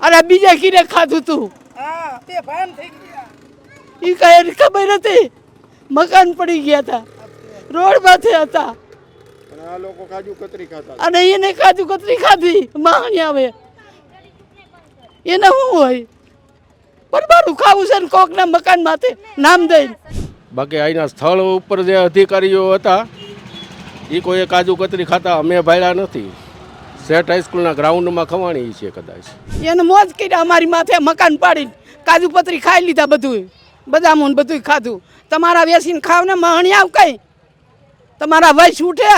અરે બીજા કીને ખાધું તું એ કઈ ખબર નથી. મકાન પડી ગયા હતા, રોડ માથે હતા આ લોકો કાજુ કતરી ખાતા અને એને કાજુ કતરી ખાધી. માણી આવે એને શું હોય, પણ મારું ખાવું છે ને કોકના મકાન માથે નામ દઈને. બાકી અહીંના સ્થળ ઉપર જે અધિકારીઓ હતા એ કોઈએ કાજુ કતરી ખાતા અમે ભાડ્યા નથી. સેટ હાઈસ્કૂલના ગ્રાઉન્ડમાં ખવાણી છે કદાચ. એને મોજ કરી અમારી માથે મકાન પાડીને કાજુ પતરી ખાઈ લીધા, બધું બદામું બધું ખાધું. તમારા વેસીને ખાવ ને માણી આવ કઈ તમારા વયસ ઉઠે.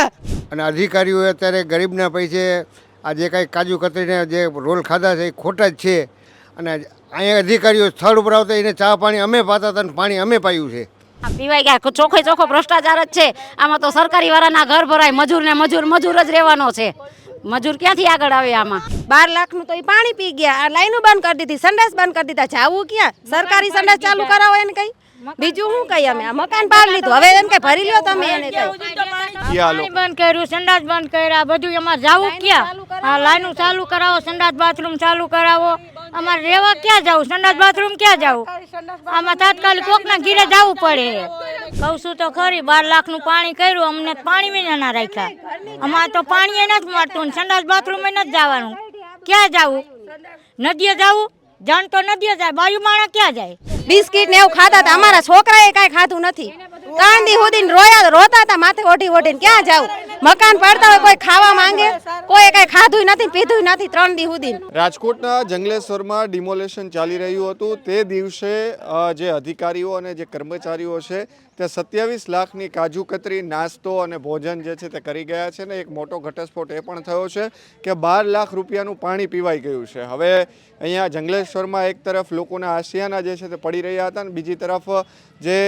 અને અધિકારીઓએ અત્યારે ગરીબના પૈસે આ જે કાંઈ કાજુ કતરીને જે રોલ ખાધા છે એ ખોટા જ છે. અને અહીંયા અધિકારીઓ સ્થળ ઉપર આવતા એને ચા પાણી અમે પાતા હતા અને પાણી અમે પાયું છે. પીવાય ગયા ચોખ્ખે ચોખ્ખો ભ્રષ્ટાચાર જ છે આમાં. તો સરકારી વાળાના ઘર ભરાય, મજૂર ને મજૂર જ રહેવાનો છે. મજૂર ક્યાંથી આગળ આવે આમાં? 12 લાખનું તો એ પાણી પી ગયા, આ લાઈનો બંધ કરી દીધી, સંડાસ બંધ કરી દીધા. જાવું ક્યાં? સરકારી સંડાસ ચાલુ કરાવો એને કઈ, બીજું શું કઈ? અમે આ મકાન પાડી લીધું, હવે એમ કઈ ભરી લ્યો તમે એને કઈ. પાણી બંધ કર્યું, સંડાસ બંધ કર્યા, બધું. અમારે જાવું ક્યાં? હા, લાઈનો ચાલુ કરાવો, સંડાસ બાથરૂમ ચાલુ કરાવો. અમારે રહેવા ક્યાં જવું? સંડાસ બાથરૂમ ક્યાં જવું? આમાં તાત્કાલિક કોકના ઘીરે જવું પડે. કહું છું તો ખરી, 12 લાખનું પાણી કર્યું, અમને પાણી વિના ના રાખ્યા. અમારે તો પાણી નથી મળતું, સંડાસ બાથરૂમ નથી જવાનું. ક્યાં જવું? નદીએ જવું? જાણ તો નદીએ જાય, બાજુ માણા ક્યાં જાય? બિસ્કીટ ને એવું ખાતા હતા, અમારા છોકરાએ કાંઈ ખાધું નથી. 3 દી સુધી રોતા હતા માથે ઓઢીને. ક્યાં જાવ? મકાન પડતા હોય કોઈ ખાવા માંગે, કોઈ કઈ ખાધું નથી પીધું નથી 3 દી સુધી. રાજકોટના જંગલેશ્વરમાં ડિમોલેશન ચાલી રહ્યું હતું. તે દિવસે જે અધિકારીઓ અને જે કર્મચારીઓ છે તે 27 લાખની કાજુ કતરી, નાસ્તો અને ભોજન જે છે તે કરી ગયા છે. ને એક મોટો ઘટસ્ફોટ એ પણ થયો છે કે 12 લાખ રૂપિયાનું પાણી પીવાઈ ગયું છે. હવે અહીંયા જંગલેશ્વરમાં એક તરફ લોકોના આશિયાના જે છે તે પડી રહ્યા હતા અને બીજી તરફ જે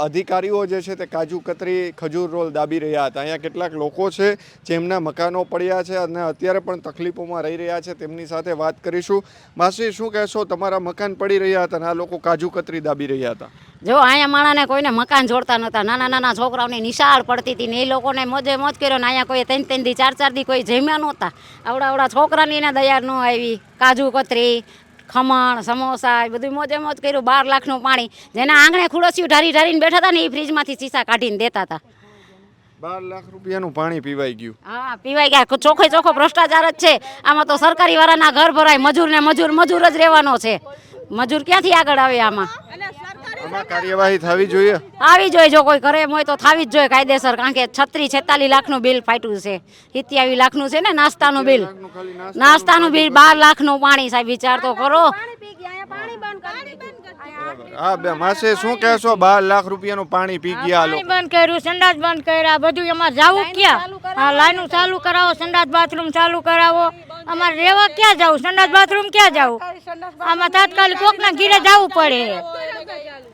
અધિકારીઓ જે છે તે કાજુ કતરી, ખજૂર રોલ દાબી રહ્યા હતા. અહીંયા કેટલાક લોકો છે જેમના મકાનો પડ્યા છે અને અત્યારે પણ તકલીફોમાં રહી રહ્યા છે, તેમની સાથે વાત કરીશું. માસી, શું કહેશો? તમારા મકાન પડી રહ્યા હતા અને આ લોકો કાજુ કતરી દાબી રહ્યા હતા. જો અહીંયા માણાને કોઈને મકાન જોડતા નહોતા, નાના છોકરાઓને નિશાળ પડતી હતી ને એ લોકોને મોજે મોજ કર્યો ને અહીંયા કોઈ 3 દી 4 દી કોઈ જમ્યા નહોતા. આવડા છોકરાની એને દયા ન આવી. કાજુ કતરી, ખમણ, સમોસા એ બધું મોજે મોજ કર્યું. 12 લાખનું પાણી, જેના આંગણે ખુડસીયું ઢારીને બેઠા હતા ને એ ફ્રીજમાંથી શીશા કાઢીને દેતા હતા. 12 લાખ રૂપિયાનું પાણી પીવાઈ ગયું. હા, પીવાઈ ગયા. ચોખ્ખે ચોખ્ખો ભ્રષ્ટાચાર જ છે આમાં. તો સરકારી વાળાના ઘર ભરાય, મજૂર ને મજૂર જ રહેવાનો છે. મજૂર ક્યાંથી આગળ આવે આમાં? આમાં કાર્યવાહી થવી જોઈએ. આવી જોઈએ, જો કોઈ કરે હોય તો થવી જ જોઈએ કાયદેસર. કારણ કે 46 લાખનું બિલ ફાટ્યું છે. 27 લાખનું છે ને નાસ્તાનું બિલ. નાસ્તાનું બિલ 12 લાખનું પાણી. સાહેબ વિચાર તો કરો. હા બે માસે, શું કહેશો? 12 લાખ રૂપિયાનું પાણી પી ગયા લોકો. બંધ કર્યું, સંડાસ બંધ કર્યા, બધું. અમારે જાવું ક્યાં? હા, લાઈનો ચાલુ કરાવો, સંડાસ બાથરૂમ ચાલુ કરાવો. અમારે રહેવા ક્યાં જવું? સંડાસ બાથરૂમ ક્યાં જવું? આમાં તાત્કાલિક કોકના ઘીરે જવું પડે.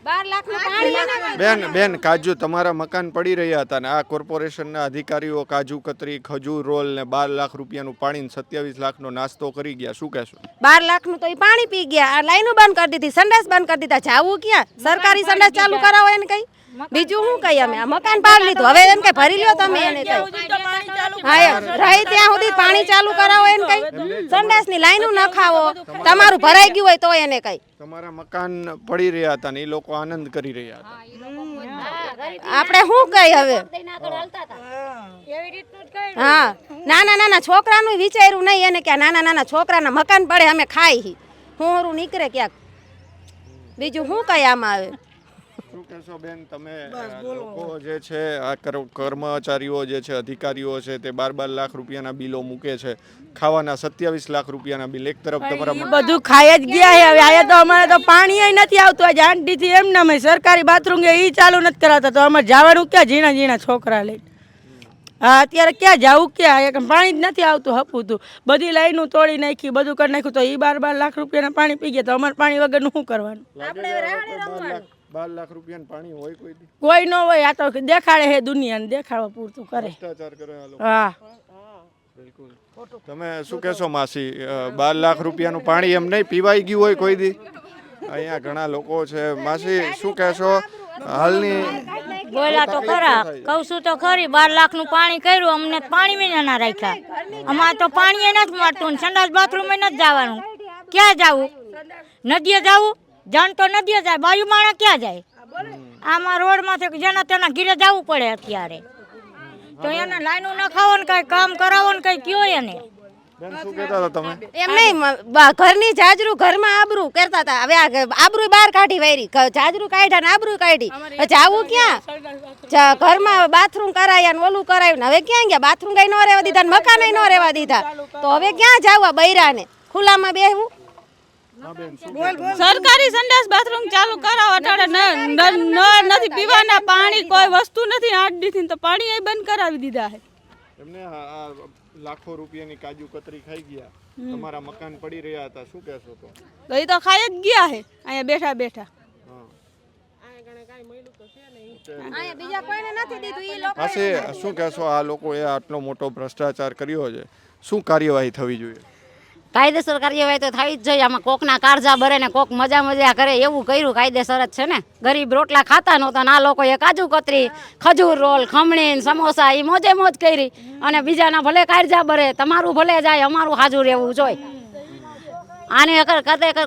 12 લાખનું પાણી. બેન કાજુ, તમારા મકાન પડી રહ્યા હતા ને આ કોર્પોરેશનના અધિકારીઓ કાજુ કતરી, ખજૂર રોલ ને 12 લાખ રૂપિયાનું પાણી, 27 લાખનો નાસ્તો કરી ગયા. શું કહેશો? 12 લાખનું તો એ પાણી પી ગયા, આ લાઈનો બંધ કરી દીધી, સંડાસ બંધ કરી દીધા. જાવું ક્યાં? સરકારી સંડાસ ચાલુ કરાવો એને કઈ, બીજું શું કઈ? અમે આ મકાન પાડી લીધું, હવે એમ કઈ ભરી લ્યો તમે એને કઈ. હા, રહી ત્યાં સુધી પાણી ચાલુ કરાવો એને કઈ. સંડાસની લાઈનો ન ખાવો, તમારું ભરાઈ ગયું હોય તો એને કઈ. તમારા મકાન પડી રહ્યા હતા ને એ લોકો આનંદ કરી રહ્યા હતા. આપણે શું કઈ હવે? હા, નાના છોકરાનું વિચાર્યું નહીં એને કે નાના છોકરાના મકાન પડે અમે ખાઈ હું નીકળે ક્યાંક, બીજું શું કઈ આમાં આવે? શું કહેશો બેન તમે? લોકો જે છે આ કર્મચારીઓ જે છે, અધિકારીઓ છે તે 12 લાખ રૂપિયાના બિલો મૂકે છે, ખાવાના 27 લાખ રૂપિયાના બિલ. એક તરફ તમારા બધું ખાઈ જ ગયા છે. હવે આયા તો અમારે તો પાણી નથી આવતું. આજે આંટીથી એમ ના સરકારી બાથરૂમ એ ચાલુ નથી કરાતા, તો અમારે જવાનું ક્યાં? ઝીણા છોકરા લઈને. હા, અત્યારે ક્યાં જવું? ક્યાં? પાણી જ નથી આવતું હપુતું. બધી લાઈનો તોડી નાખી, બધું કરી નાખ્યું. તો એ 12 લાખ રૂપિયાના પાણી પી ગયા, તો અમારે પાણી વગરનું શું કરવાનું? 12 લાખ રૂપિયાનું પાણી હોય કોઈ ન હોય. આ તો દેખાડે છે દુનિયાને, દેખાડવા પૂરતું કરે. ભ્રષ્ટાચાર કરે આ લોકો. હા, બિલકુલ. તમે શું કહેશો માસી? 12 લાખ રૂપિયાનું પાણી એમ નહીં પીવાઈ ગયું હોય કોઈ દી? અહીંયા ઘણા લોકો છે. માસી, શું કહેશો? હાલની બોલ્યા તો ખરા, કહું છું તો ખરી, 12 લાખનું પાણી કર્યું, અમને પાણી વિના ના રાખ્યા. અમારે તો પાણી નથી મળતું, સંડાસ બાથરૂમ નથી જવાનું. ક્યાં જવું? નદીએ જવું? જાણ તો નદીએ જાય, બાયુ માણા ક્યાં જાય? આમાં રોડમાંથી જેના તેના ઘીરે જવું પડે અત્યારે. તો એને લાઈનો નખાવો ને કઈ કામ કરાવો ને કઈ કયો એને. બેન શું કહેતા હતા તમે? એમ નહીં, ઘરની જાજરૂ ઘરમાં આબરૂ કરતા હતા. હવે આ આબરૂ બહાર કાઢી વાયરી, જાજરૂ કાઢ્યા ને આબરૂ કાઢી. જાવું ક્યાં? ઘરમાં બાથરૂમ કરાયા ને ઓલું કરાયું ને હવે ક્યાં ગયા? બાથરૂમ કઈ ન રહેવા દીધા ને મકાન ન રહેવા દીધા. તો હવે ક્યાં જવા બૈરાને? ખુલ્લામાં બેહવું? સરકારી સંડાસ બાથરૂમ ચાલુ કરાવો, અટાડે નળ નથી, પીવાના પાણી કોઈ વસ્તુ નથી. 8 દીથી તો પાણી એ બંધ કરાવી દીધા છે. એમને આ લાખો રૂપિયાની કાજુ કતરી ખાઈ ગયા, તમારા મકાન પડી રહ્યા હતા, શું કહેશો તો? તો એ તો ખાઈ જ ગયા છે અહીંયા બેઠા બેઠા. અહીંયા બીજા કોઈને નથી દીધું. ઈ લોકો પાસે શું કહેશો? આ લોકોએ આટલો મોટો ભ્રષ્ટાચાર કર્યો છે, શું કાર્યવાહી થવી જોઈએ? કાયદેસર કાર્યવાહી તો થવી જ જોઈએ. આમાં કોકના કાળજા ભરે ને કોક મજા કરે એવું કર્યું કાયદેસર જ છે ને. ગરીબ રોટલા ખાતા નહોતા, આ લોકોએ કાજુ કતરી, ખજૂર રોલ, ખમણી, સમોસા એ મોજે મોજ કરી. અને બીજાના ભલે કાળજા ભરે, તમારું ભલે જાય, અમારું હાજર રહેવું જોઈએ. આને અગર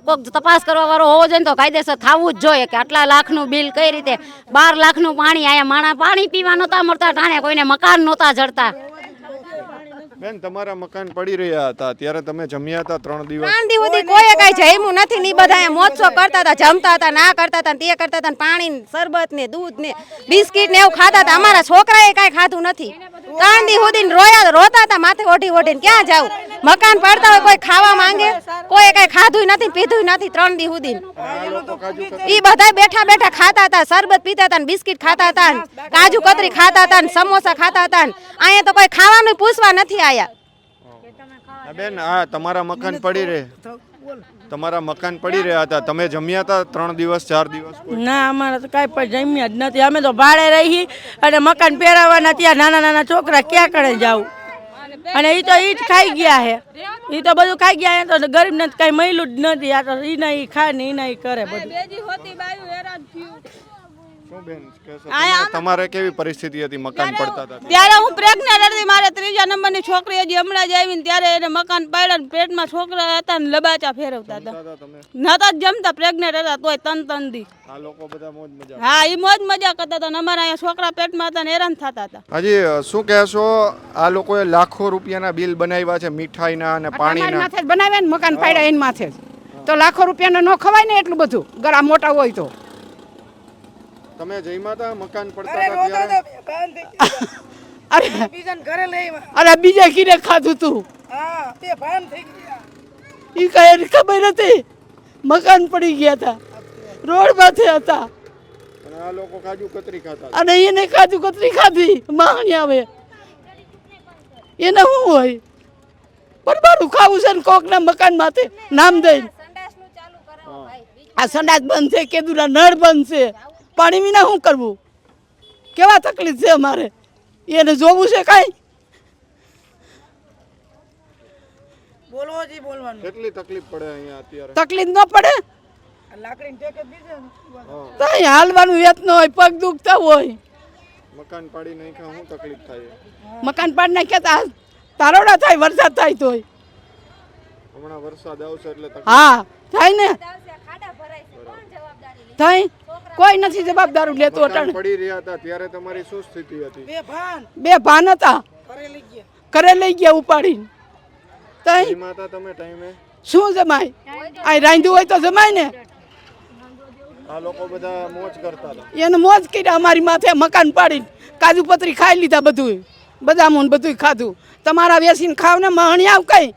કોક તપાસ કરવા વાળો હોવો જોઈએ તો કાયદેસર થવું જ જોઈએ કે આટલા લાખનું બિલ કઈ રીતે, 12 લાખનું પાણી. અહીંયા માણા પાણી પીવા નહોતા મળતા, ટાણે કોઈને મકાન નહોતા જડતા. બેન તમારા મકાન પડી રહ્યા હતા ત્યારે તમે જમ્યા હતા 3 દિવસ? 3 દિવસ સુધી કોઈ કઈ જમ્યું નથી ને. બધા અહીંયા મોજશો કરતા હતા, જમતા હતા, ના કરતા હતા, તે કરતા હતા. પાણી, શરબત ને દૂધ ને બિસ્કિટ ને એવું ખાતા હતા. અમારા છોકરાએ કઈ ખાધું નથી. 3 દિવસ સુધી રોતા હતા માથે ઓઢી ઓઢીને. ક્યાં જાવ? મકાન પડતા હોય કોઈ ખાવા માંગે, કોઈ કઈ ખાધું નથી, પીધું નથી 3 દિવસ સુધી. ઈ બધા બેઠા બેઠા ખાતા હતા, શરબત પીતા હતા, બિસ્કિટ ખાતા હતા, કાજુ કતરી ખાતા હતા, સમોસા ખાતા હતા. અહીંયા તો કોઈ ખાવાનું પૂછવા નથી આયા. બેન આ તમારા મકાન પડી રહે, તમારા મકાન પડી રહ્યા હતા, તમે જમ્યા હતા 3 દિવસ 4 દિવસ? ના, અમારે તો કાંઈ પણ જમ્યા જ નથી. અમે તો ભાડે રહી અને મકાન પહેરાવાના, ત્યાં નાના નાના છોકરા ક્યાં કરે જવું? અને એ તો ઈ જ ખાઈ ગયા છે, એ તો બધું ખાઈ ગયા. તો ગરીબ ને કઈ મળ્યું જ નથી. આ તો ઈ નહીં ખાય ને ઈ નહીં કરે બધું. તમારે કેવી પરિસ્થિતિ હતી મકાન પડતા હતા ત્યારે? હું પ્રેગ્નેન્ટ હતી, મારે 3જા નંબરની છોકરી હજી હમણાં જ આવી ને ત્યારે એને મકાન પાડ્યા ને પેટમાં છોકરા હતા ને લબાચા ફેરવતા હતા. નતા જ જમતા, પ્રેગ્નેન્ટ હતા તોય તન દી. આ લોકો બધા મોજ મજા? હા, એ મોજ મજા કરતા હતા ને અમારા અહીંયા છોકરા પેટમાં હતા ને હેરાન થતા હતા. હજી શું કહેશો? આ લોકોએ લાખો રૂપિયાના બિલ બનાવ્યા છે, મીઠાઈના અને પાણીના. માથે જ બનાવ્યા ને મકાન પાડ્યા એની માથે જ. તો લાખો રૂપિયાનો ન ખવાય ને એટલું બધું, ગળા મોટા હોય તો. તમે જઈમાં હતા મકાન પડતા હતા ત્યારે? અરે બીજા કીને ખાધું તું? ઈ કઈ ખબર નથી. મકાન પડી ગયા હતા, રોડ માથે હતા. અને આ લોકો કાજુ કતરી ખાતા અને એને કાજુ કતરી ખાધી. માણી આવે એને શું હોય? બરબારું ખાવું છે ને કોકના મકાન માથે નામ દઈને. આ સંડાસ બંધ છે, કેદુરા નળ બંધ છે, પાણી વિના શું કરવું? કેવા તકલીફ છે અમારે, એને જોવું છે કાંઈ? કેટલી તકલીફ પડે અહીંયા અત્યારે? તકલીફ ન પડે તો અહીં હાલવાનું વેત ન હોય, પગ દુખતા હોય. મકાન પાડી નાખ્યા, શું તકલીફ થાય? મકાન પાડી નાખ્યા તારોડા થાય, વરસાદ થાય તોય. હમણાં વરસાદ આવશે એટલે હા થાય ને, થાય. કોઈ નથી જવાબદાર લેતો. પડી રહ્યા હતા ત્યારે તમારી શું સ્થિતિ હતી? બે ભાન હતા, ઘરે લઈ ગયા ઉપાડીને. તમે ટાઈમે શું જમાય? આ રાંધ્યું હોય તો જમાય ને. આ લોકો બધા મોજ કરતા હતા. એને મોજ કરી અમારી માથે મકાન પાડીને કાજુ પતરી ખાઈ લીધા, બધું બદામું બધું ખાધું. તમારા વેસીને ખાવ ને મહણી આવ કઈ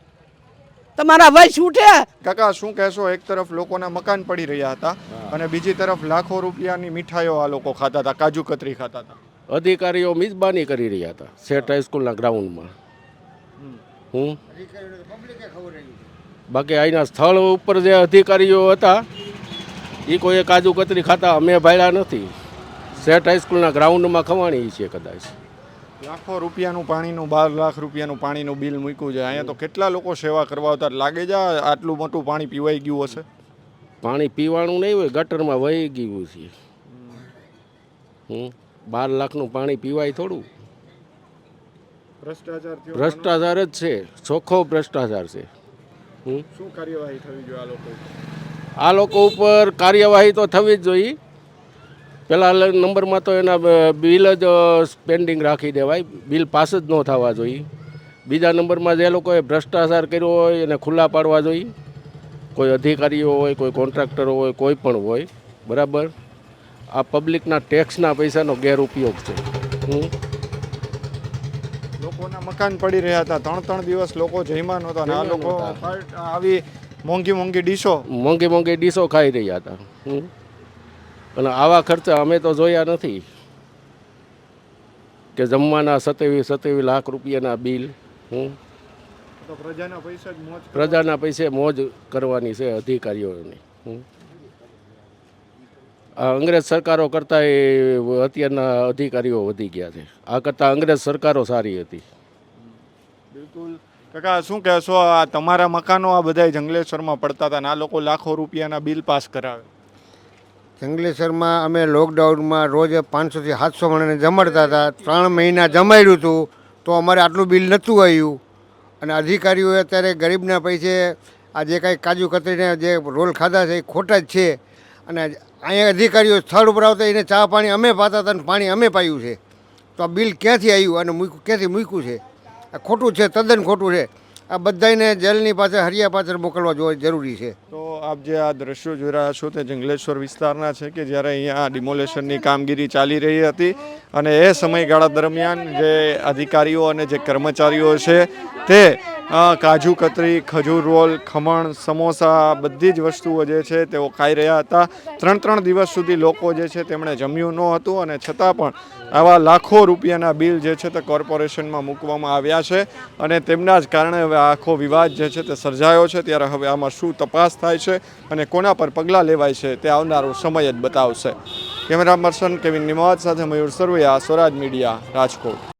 તમારા વયસ ઉઠે. કાકા શું કહેશો? એક તરફ લોકોના મકાન પડી રહ્યા હતા અને બીજી તરફ લાખો રૂપિયાની મીઠાઈઓ આ લોકો ખાતા હતા, કાજુ કતરી ખાતા હતા. અધિકારીઓ મિજબાની કરી રહ્યા હતા સેટ હાઈસ્કૂલના ગ્રાઉન્ડમાં. બાકી અહીંના સ્થળ ઉપર જે અધિકારીઓ હતા એ કોઈએ કાજુ કતરી ખાતા અમે ભાડ્યા નથી. સેટ હાઈસ્કૂલના ગ્રાઉન્ડમાં ખવાણી છે કદાચ. લાખો રૂપિયાનું પાણીનું, 12 લાખ રૂપિયાનું પાણીનું બિલ મૂક્યું છે. અહીંયા તો કેટલા લોકો સેવા કરવા આવતા, લાગે છે આટલું મોટું પાણી પીવાઈ ગયું હશે? પાણી પીવાનું નહીં હોય, ગટરમાં વહી ગયું છે. 12 લાખનું પાણી પીવાય થોડું? ભ્રષ્ટાચાર જ છે, ચોખ્ખો ભ્રષ્ટાચાર છે. શું કાર્યવાહી થવી જોઈએ આ લોકો ઉપર? આ લોકો ઉપર કાર્યવાહી તો થવી જ જોઈએ. પહેલા નંબરમાં તો એના બિલ જ પેન્ડિંગ રાખી દેવાય, બિલ પાસ જ ન થવા જોઈએ. બીજા નંબરમાં જે લોકોએ ભ્રષ્ટાચાર કર્યો હોય એને ખુલ્લા પાડવા જોઈએ. કોઈ અધિકારીઓ હોય, કોઈ કોન્ટ્રાક્ટરો હોય, કોઈ પણ હોય, બરાબર. આ પબ્લિકના ટેક્સના પૈસાનો ગેરઉપયોગ છે. લોકોના મકાન પડી રહ્યા હતા, 3 દિવસ લોકો જમ્યા નહોતા અને આ લોકો આવી મોંઘી ડીશો ખાઈ રહ્યા હતા. અને આવા ખર્ચા અમે તો જોયા નથી કે જમવાના 27 લાખ રૂપિયાના બિલ. તો પ્રજાના પૈસે મોજ કરવાની છે અધિકારીઓની. આ અંગ્રેજ સરકારો કરતાં એ અત્યારના અધિકારીઓ વધી ગયા છે. આ કરતાં અંગ્રેજ સરકારો સારી હતી. બિલકુલ. કાકા શું કહેશો, આ તમારા મકાનો આ બધા જંગલેશ્વરમાં પડતા હતા અને આ લોકો લાખો રૂપિયાના બિલ પાસ કરાવે? જંગલેશ્વરમાં અમે લોકડાઉનમાં રોજ 500 થી 700 માણસને જમાડતા હતા. 3 મહિના જમાડ્યું હતું તો અમારે આટલું બિલ નહોતું આવ્યું. અને અધિકારીઓએ અત્યારે ગરીબના પૈસે આ જે કાંઈ કાજુ કતરીને જે રોલ ખાધા છે એ ખોટા જ છે. અને અહીંયા અધિકારીઓ સ્થળ ઉપર આવતા એને ચા પાણી અમે પાતા હતા અને પાણી અમે પાયું છે. તો આ બિલ ક્યાંથી આવ્યું અને ક્યાંથી મૂક્યું છે? આ ખોટું છે, તદ્દન ખોટું છે. આ બધાને જેલની પાછળ હરિયા પાછળ મોકલવા જરૂરી છે. તો આપ જે આ દ્રશ્યો જોઈ રહ્યા છો તે જંગલેશ્વર વિસ્તારના છે કે જ્યારે અહીંયા ડિમોલેશનની કામગીરી ચાલી રહી હતી અને એ સમયગાળા દરમિયાન જે અધિકારીઓ અને જે કર્મચારીઓ છે તે કાજુ કતરી, ખજૂર રોલ, ખમણ, સમોસા બધી જ વસ્તુઓ જે છે તેઓ ખાઈ રહ્યા હતા. 3 દિવસ સુધી લોકો જે છે તેમણે જમ્યું ન હતું અને છતાં પણ આવા લાખો રૂપિયાના બિલ જે છે તે કોર્પોરેશનમાં મૂકવામાં આવ્યા છે અને તેમના જ કારણે હવે આખો વિવાદ જે છે તે સર્જાયો છે. ત્યારે હવે આમાં શું તપાસ થાય છે અને કોના પર પગલાં લેવાય છે તે આવનારો સમય જ બતાવશે. કેમેરા પર્સન કેવિન નિમત સાથે મયુર સરવૈયા, સ્વરાજ મીડિયા, રાજકોટ.